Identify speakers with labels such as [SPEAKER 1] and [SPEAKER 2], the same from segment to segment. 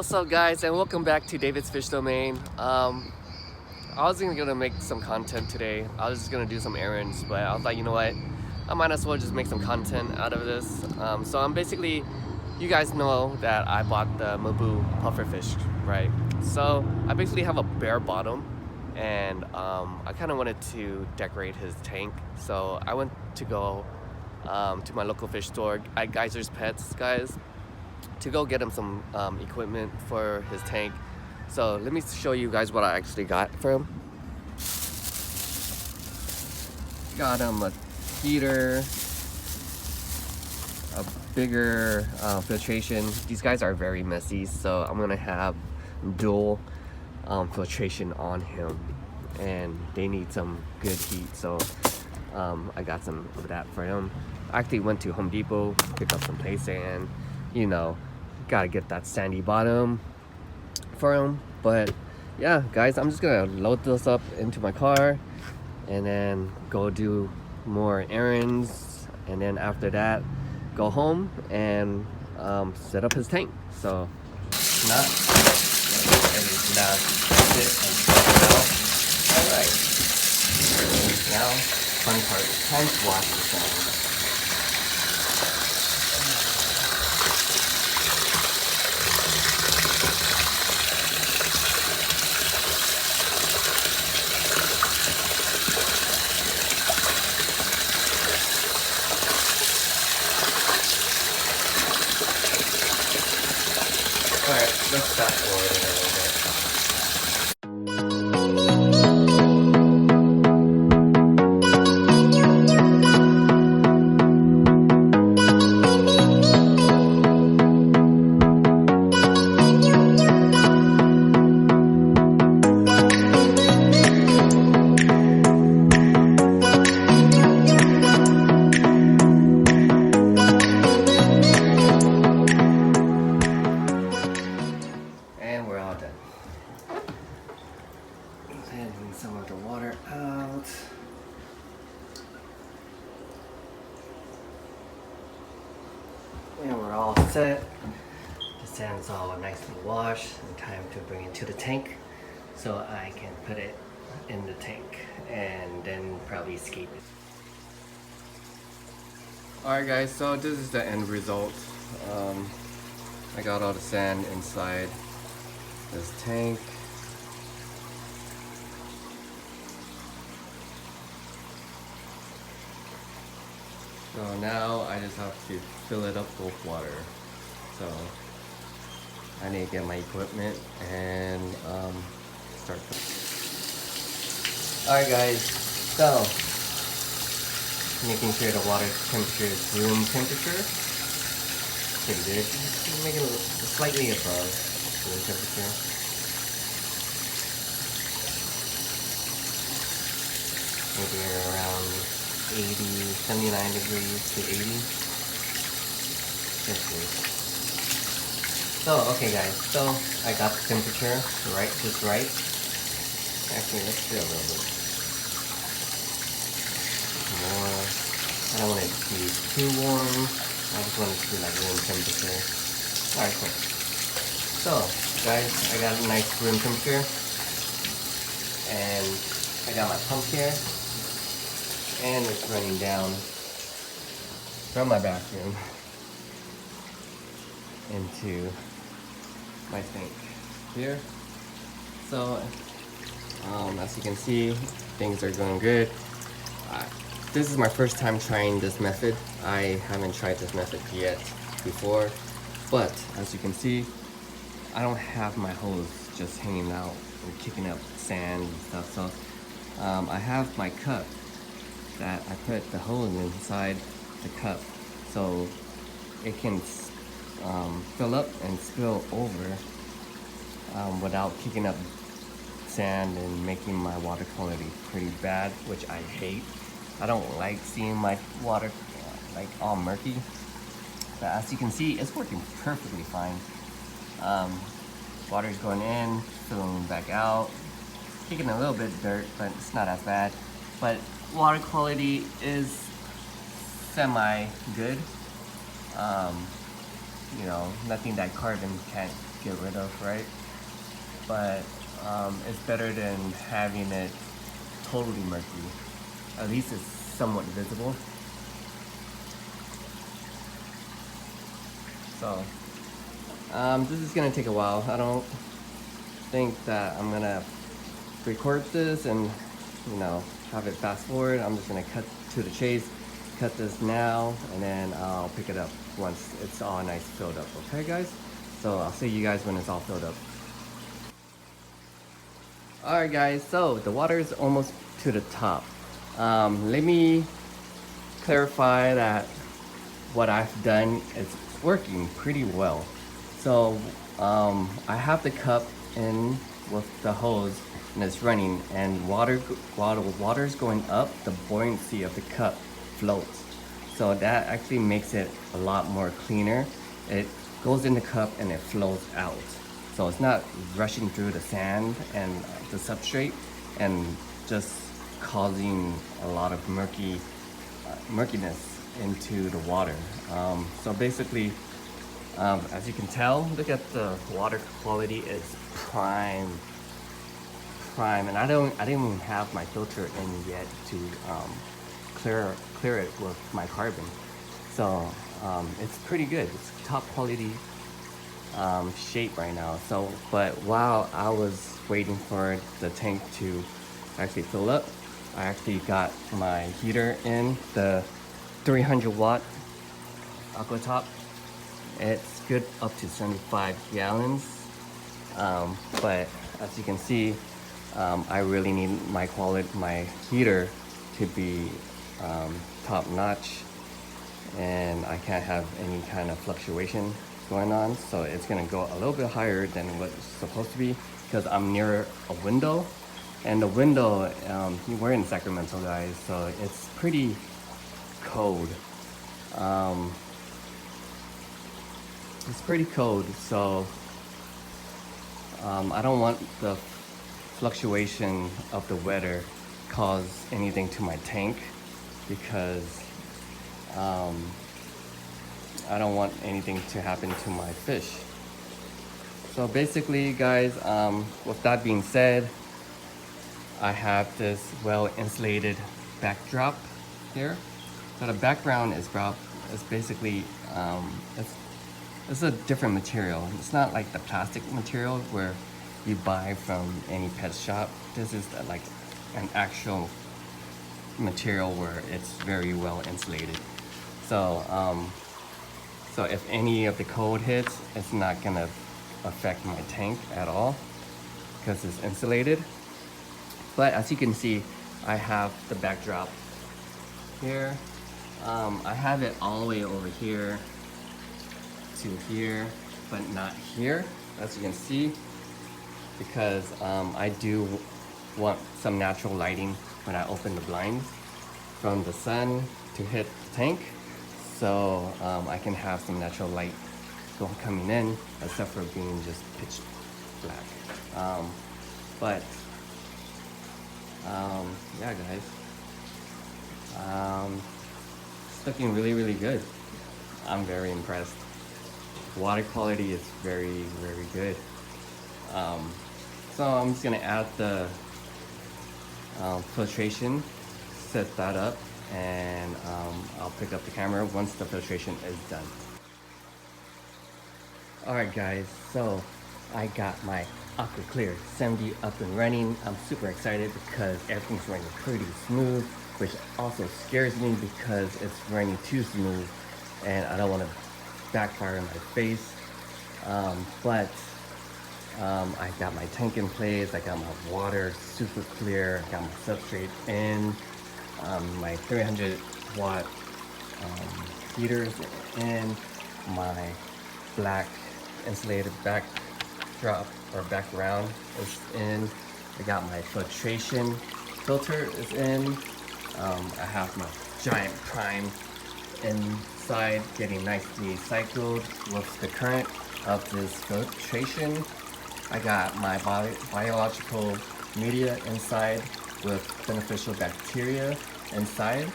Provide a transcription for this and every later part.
[SPEAKER 1] What's up guys, and welcome back to David's Fish Domain. I was gonna make some content today. I was just gonna do some errands, but I was like, you know what, I might as well just make some content out of this. So I'm basically, you guys know that I bought the MBU Puffer Fish, right? So I basically have a bare bottom, and I kind of wanted to decorate his tank. So I went to go to my local fish store at Geyser's Pets, guys, to go get him some equipment for his tank. So let me show you guys what I actually got for him. Got him a heater, a bigger filtration. These guys are very messy, so I'm gonna have dual filtration on him, and they need some good heat, so I got some of that for him. I actually went to Home Depot, picked up some play sand. You know, gotta get that sandy bottom for him. But yeah guys, I'm just gonna load this up into my car and then go do more errands, and then after that go home and set up his tank. So not everything down, sit and out. All right, now fun part, time to wash this down. Alright, let's fast forward a little bit. And we're all done. Letting some of the water out. And we're all set. The sand's all nicely washed, and time to bring it to the tank so I can put it in the tank and then probably escape it. Alright guys, so this is the end result. I got all the sand inside this tank. So now I just have to fill it up with water. So I need to get my equipment and start. Alright guys, so making sure the water temperature is room temperature. Pretty good. Make it slightly above room temperature. Maybe around 79 degrees to 80. That's good. So, okay guys, so I got the temperature just right. Actually, let's do a little bit more. I don't want it to be too warm. I just want it to be like room temperature. Alright, cool. So, guys, I got a nice room temperature. And I got my pump here. And it's running down from my bathroom into my tank here. So, as you can see, things are going good. This is my first time trying this method. I haven't tried this method yet before, but as you can see, I don't have my hose just hanging out and kicking up sand and stuff. So I have my cup that I put the hose inside the cup so it can fill up and spill over without kicking up sand and making my water quality pretty bad, which I hate. I don't like seeing my water like all murky, but as you can see, it's working perfectly fine. Water's going in, filling back out, kicking a little bit of dirt, but it's not as bad. But water quality is semi good. You know, nothing that carbon can't get rid of, right? But it's better than having it totally murky. At least it's somewhat visible. So this is gonna take a while. I don't think that I'm gonna record this and have it fast forward. I'm just gonna cut to the chase, cut this now, and then I'll pick it up once it's all nice filled up. Okay guys, so I'll see you guys when it's all filled up. Alright guys, so the water is almost to the top. Let me clarify that what I've done is working pretty well. So I have the cup in with the hose and it's running, and while the water is going up, the buoyancy of the cup floats. So that actually makes it a lot more cleaner. It goes in the cup and it flows out. So it's not rushing through the sand and the substrate and just causing a lot of murkiness into the water. So basically, as you can tell, look at the water quality is prime, and I didn't even have my filter in yet to clear it with my carbon. So it's pretty good. It's top quality shape right now. So, but while I was waiting for the tank to actually fill up, I actually got my heater in, the 300 watt aqua top. It's good up to 75 gallons, but as you can see, I really need my heater to be top notch, and I can't have any kind of fluctuation going on. So it's gonna go a little bit higher than what it's supposed to be because I'm near a window, and the window, we're in Sacramento guys, so it's pretty cold. It's pretty cold, so I don't want the fluctuation of the weather cause anything to my tank, because I don't want anything to happen to my fish. So basically guys, with that being said, I have this well insulated backdrop here. So the background is basically it's a different material. It's not like the plastic material where you buy from any pet shop. This is like an actual material where it's very well insulated. So so if any of the cold hits, it's not gonna affect my tank at all because it's insulated. But as you can see, I have the backdrop here. I have it all the way over here to here, but not here, as you can see, because I do want some natural lighting when I open the blinds from the sun to hit the tank, so I can have some natural light coming in, except for being just pitch black. Yeah guys, it's looking really good. I'm very impressed. Water quality is very good. So I'm just gonna add the filtration, set that up, and I'll pick up the camera once the filtration is done. Alright guys, so I got my Aqua Clear 70 up and running. I'm super excited because everything's running pretty smooth, which also scares me because it's running too smooth and I don't want to backfire in my face. But I got my tank in place, I got my water super clear, I got my substrate in, my 300 watt heaters in, my black insulated backdrop or background is in, I got my filtration filter is in, I have my giant prime inside getting nicely cycled with the current of this filtration. I got my biological media inside with beneficial bacteria inside.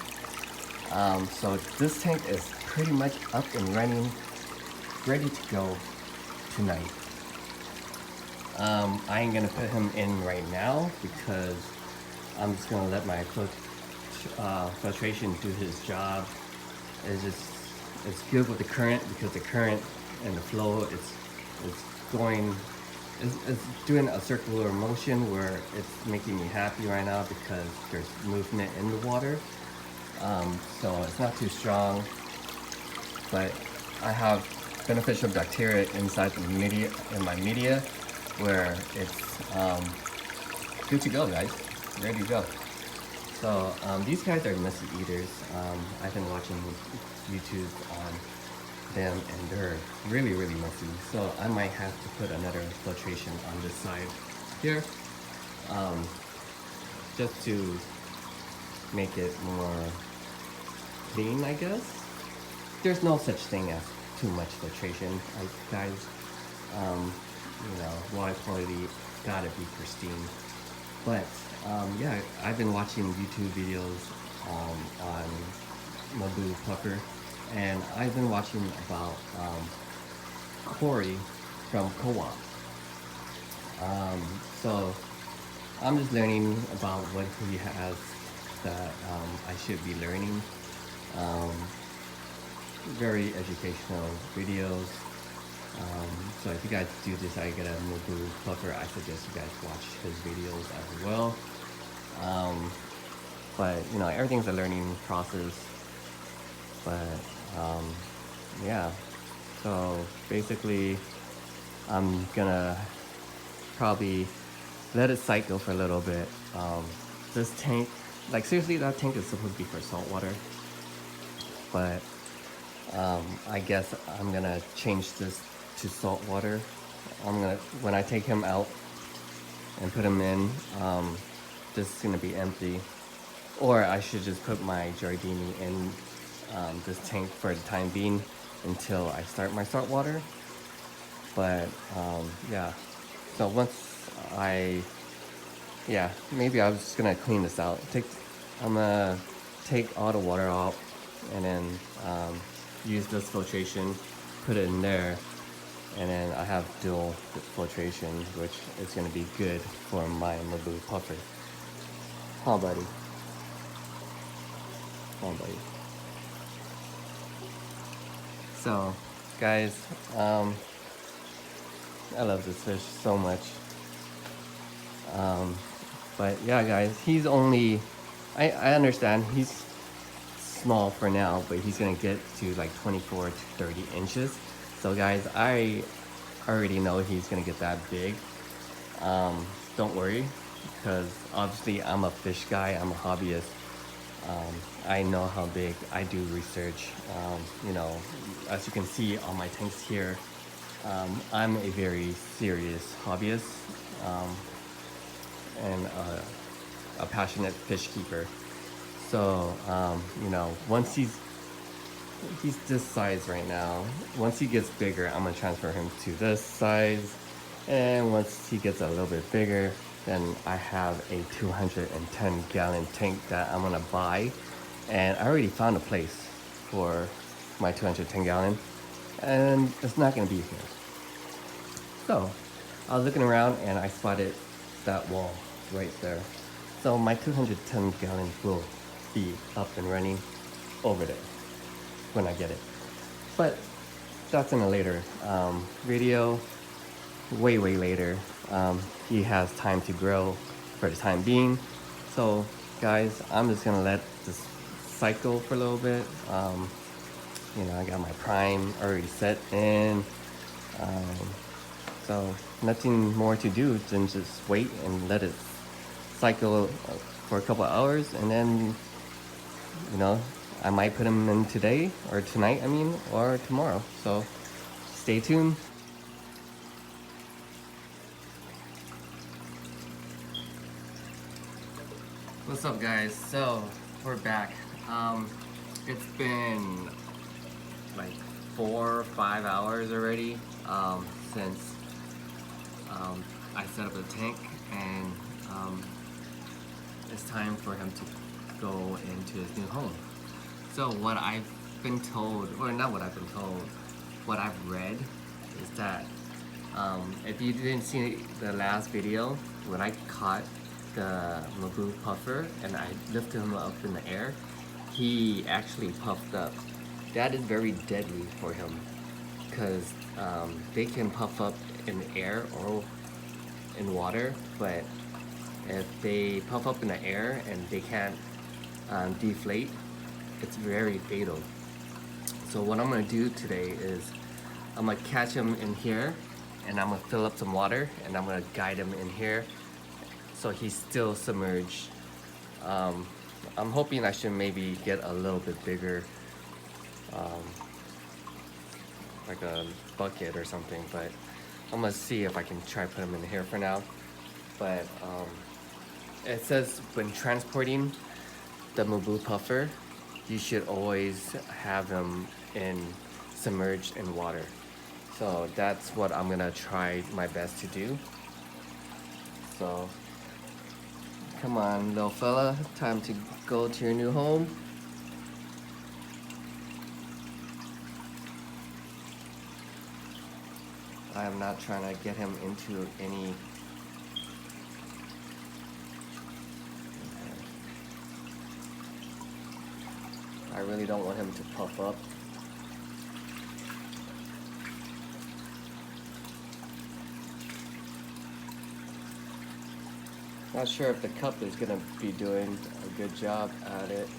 [SPEAKER 1] So this tank is pretty much up and running, ready to go tonight. I ain't gonna put him in right now because I'm just gonna let my filtration do his job. It's good with the current because the current and the flow it's going it's doing a circular motion where it's making me happy right now because there's movement in the water. So it's not too strong, but I have beneficial bacteria inside the media in my media where it's good to go, guys. Ready to go. So these guys are messy eaters. I've been watching YouTube on them and they're really messy. So I might have to put another filtration on this side here, just to make it more clean, I guess. There's no such thing as too much filtration, guys. You know, water quality gotta be pristine. But yeah, I've been watching YouTube videos on MBU Puffer, and I've been watching about Corey from Co-op. So I'm just learning about what he has that I should be learning. Very educational videos. So if you guys do decide to get a MBU Puffer, I suggest you guys watch his videos as well. But you know, everything's a learning process. But yeah, so basically I'm gonna probably let it cycle for a little bit. This tank, like seriously, that tank is supposed to be for salt water, but I guess I'm gonna change this to salt water. When I take him out and put him in, this is gonna be empty. Or I should just put my Giardini in this tank for the time being until I start my salt water. But yeah, so maybe I was just gonna clean this out. I'm gonna take all the water out and then use this filtration, put it in there, and then I have dual filtration, which is going to be good for my MBU Puffer. Huh, buddy? Huh, buddy? So, guys, I love this fish so much. But yeah, guys, he's only, I understand he's small for now, but he's gonna get to like 24 to 30 inches. So guys, I already know he's gonna get that big. Don't worry, because obviously I'm a fish guy, I'm a hobbyist. I know how big. I do research. You know, as you can see on my tanks here, I'm a very serious hobbyist and a passionate fish keeper. So, you know, once he's this size right now. Once he gets bigger, I'm gonna transfer him to this size. And once he gets a little bit bigger, then I have a 210 gallon tank that I'm gonna buy. And I already found a place for my 210 gallon. And it's not gonna be here. So, I was looking around and I spotted that wall right there. So my 210 gallon will be up and running over there when I get it. But that's in a later video, way later. He has time to grow for the time being. So guys, I'm just gonna let this cycle for a little bit. You know, I got my prime already set in. So nothing more to do than just wait and let it cycle for a couple of hours, and then, you know, I might put them in today or tonight, I mean, or tomorrow. So stay tuned. What's up, guys? So we're back. It's been like 4 or 5 hours already since I set up the tank, and it's time for him to go into his new home. So what I've been told, or not what I've been told, what I've read is that If you didn't see the last video, when I caught the MBU puffer and I lifted him up in the air, he actually puffed up. That is very deadly for him because they can puff up in the air or in water, but if they puff up in the air and they can't deflate, it's very fatal. So what I'm gonna do today is I'm gonna catch him in here and I'm gonna fill up some water and I'm gonna guide him in here so he's still submerged. I'm hoping I should maybe get a little bit bigger, like a bucket or something, but I'm gonna see if I can try put him in here for now. But it says when transporting the MBU puffer, you should always have him submerged in water. So that's what I'm gonna try my best to do. So come on, little fella, time to go to your new home. I am not trying to get him into any. I really don't want him to puff up. Not sure if the cup is gonna be doing a good job at it.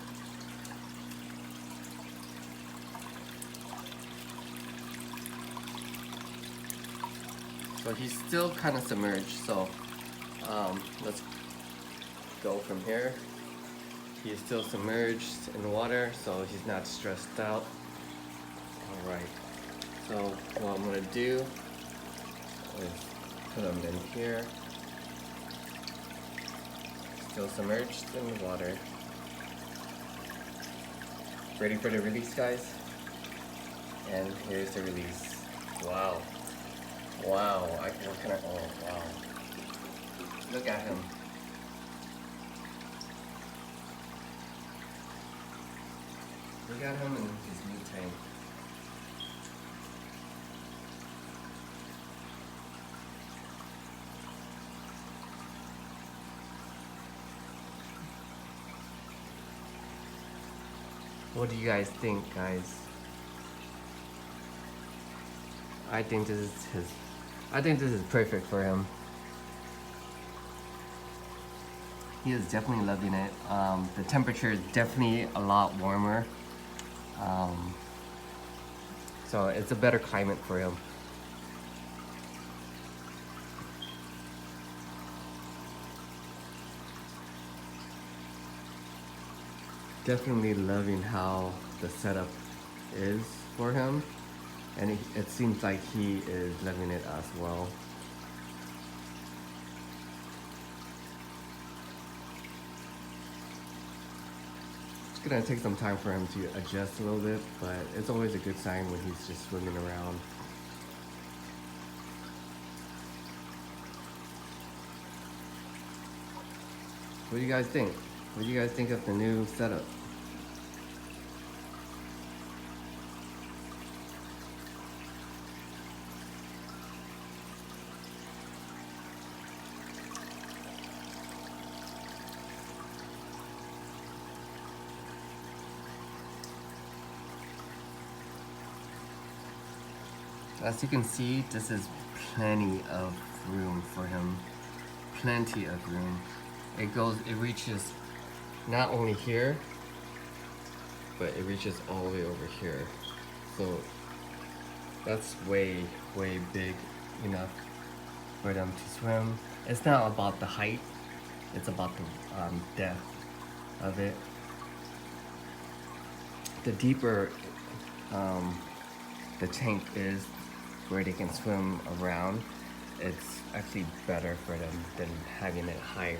[SPEAKER 1] So he's still kind of submerged, so let's go from here. He's still submerged in water, so he's not stressed out. All right, so what I'm gonna do is put him in here. Still submerged in the water. Ready for the release, guys? And here's the release. Wow. Wow, what can I, oh wow. Look at him. Look at him in his new tank. What do you guys think, guys? I think this is perfect for him. He is definitely loving it. The temperature is definitely a lot warmer. So it's a better climate for him. Definitely loving how the setup is for him, and it seems like he is loving it as well. It's gonna take some time for him to adjust a little bit, but it's always a good sign when he's just swimming around. What do you guys think? What do you guys think of the new setup? As you can see, this is plenty of room for him. Plenty of room. It reaches not only here, but it reaches all the way over here. So that's way, way big enough for them to swim. It's not about the height, it's about the depth of it. The deeper the tank is, where they can swim around, it's actually better for them than having it higher.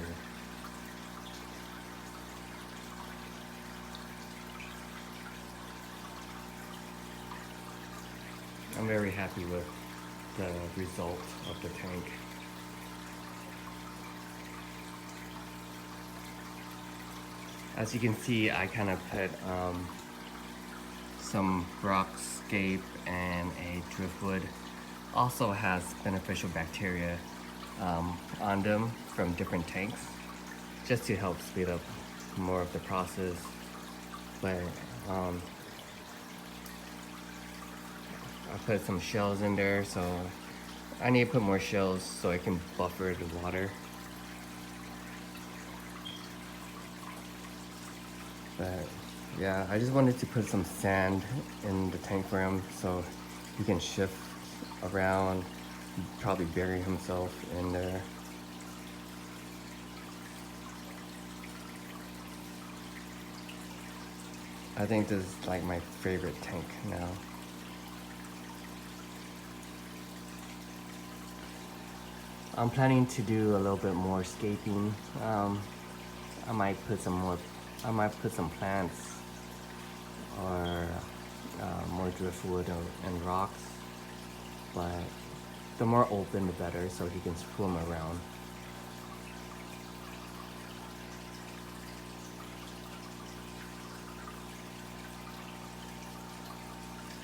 [SPEAKER 1] I'm very happy with the result of the tank. As you can see, I kind of put some rock scape and a driftwood also has beneficial bacteria on them from different tanks, just to help speed up more of the process. But I put some shells in there, so I need to put more shells so it can buffer the water. But yeah, I just wanted to put some sand in the tank for him so he can shift around, probably bury himself in there. I think this is like my favorite tank now. I'm planning to do a little bit more scaping. I might put some plants or more driftwood and rocks, but the more open the better, so he can swim around.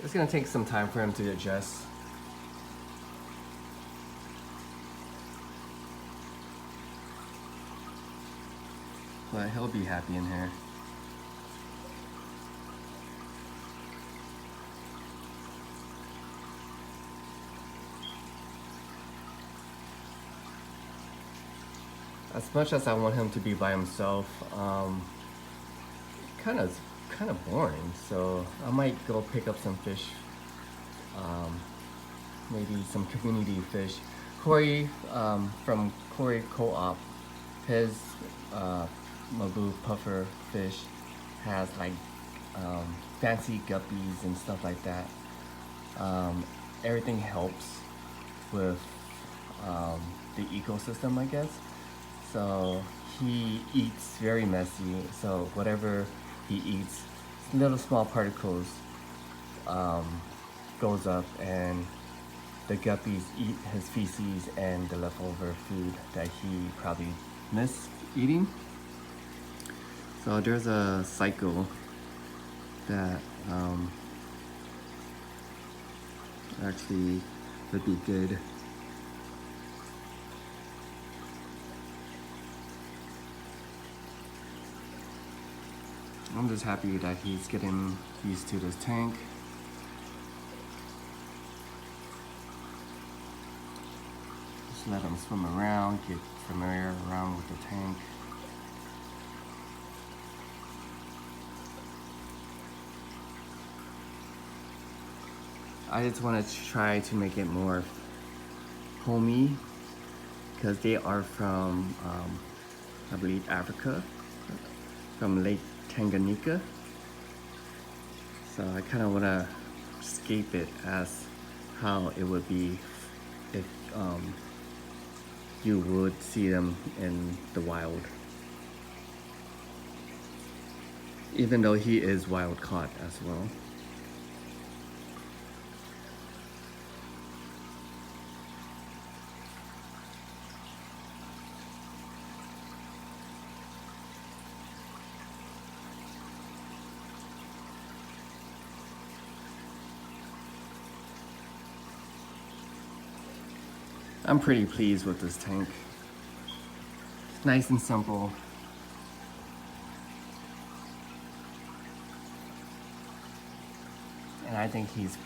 [SPEAKER 1] It's gonna take some time for him to adjust. But he'll be happy in here. As much as I want him to be by himself, kind of boring. So I might go pick up some fish, maybe some community fish. Corey from Corey Co-op, his MBU Puffer Fish has like fancy guppies and stuff like that. Everything helps with the ecosystem, I guess. So he eats very messy, so whatever he eats, little small particles goes up, and the guppies eat his feces and the leftover food that he probably missed eating. So there's a cycle that actually would be good. I'm just happy that he's getting used to this tank. Just let him swim around, get familiar around with the tank. I just want to try to make it more homey, because they are from, I believe, Africa, from Lake Tanganyika. So I kind of want to scape it as how it would be if you would see them in the wild. Even though he is wild caught as well. I'm pretty pleased with this tank. It's nice and simple. And I think he's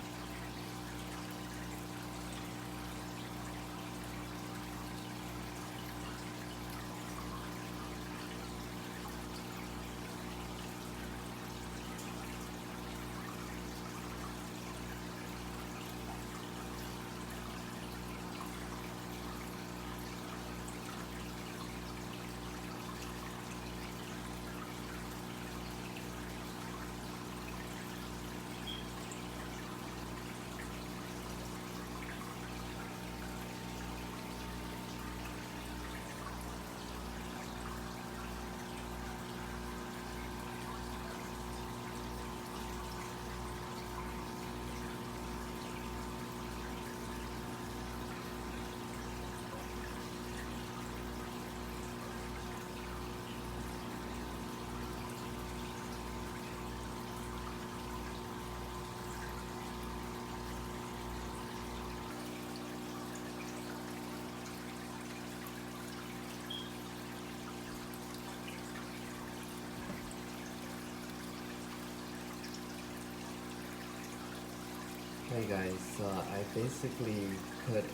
[SPEAKER 1] Hey guys, so I basically put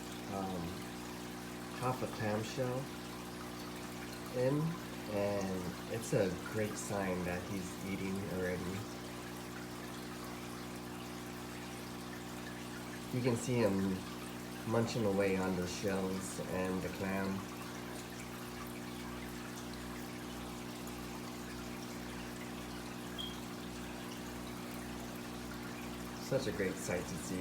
[SPEAKER 1] half a clamshell in, and it's a great sign that he's eating already. You can see him munching away on the shells and the clam. Such a great sight to see.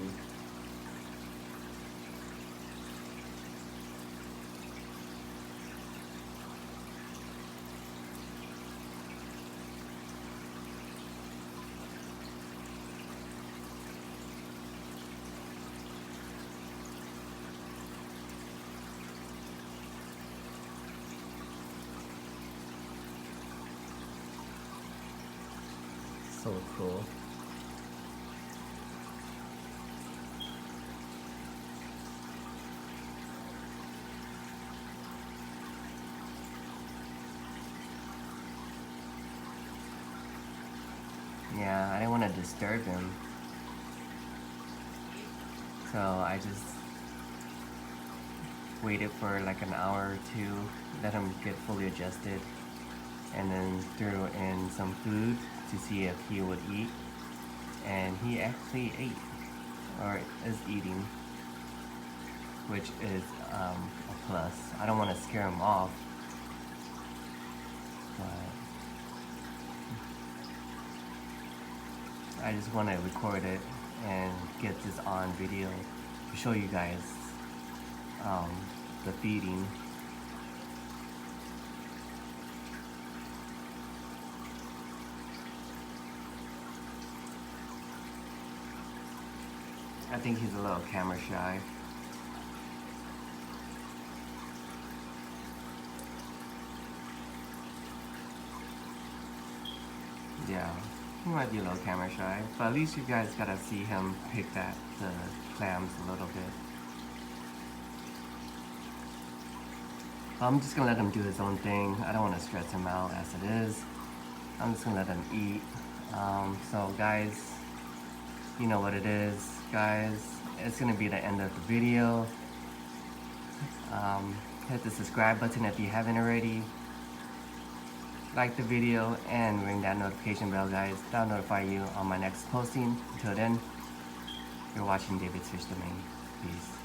[SPEAKER 1] So cool. Yeah, I didn't want to disturb him, so I just waited for like an hour or two, let him get fully adjusted, and then threw in some food to see if he would eat. And he actually ate, or is eating, which is a plus. I don't want to scare him off, but I just want to record it and get this on video to show you guys the feeding. I think he's a little camera shy. Yeah, he might be a little camera shy, but at least you guys gotta see him pick the clams a little bit. I'm just gonna let him do his own thing. I don't want to stress him out as it is. I'm just gonna let him eat. So guys, you know what it is, guys. It's gonna be the end of the video. Hit the subscribe button if you haven't already. Like the video and ring that notification bell, guys. That'll notify you on my next posting. Until then, you're watching David's Fish Domain. Peace.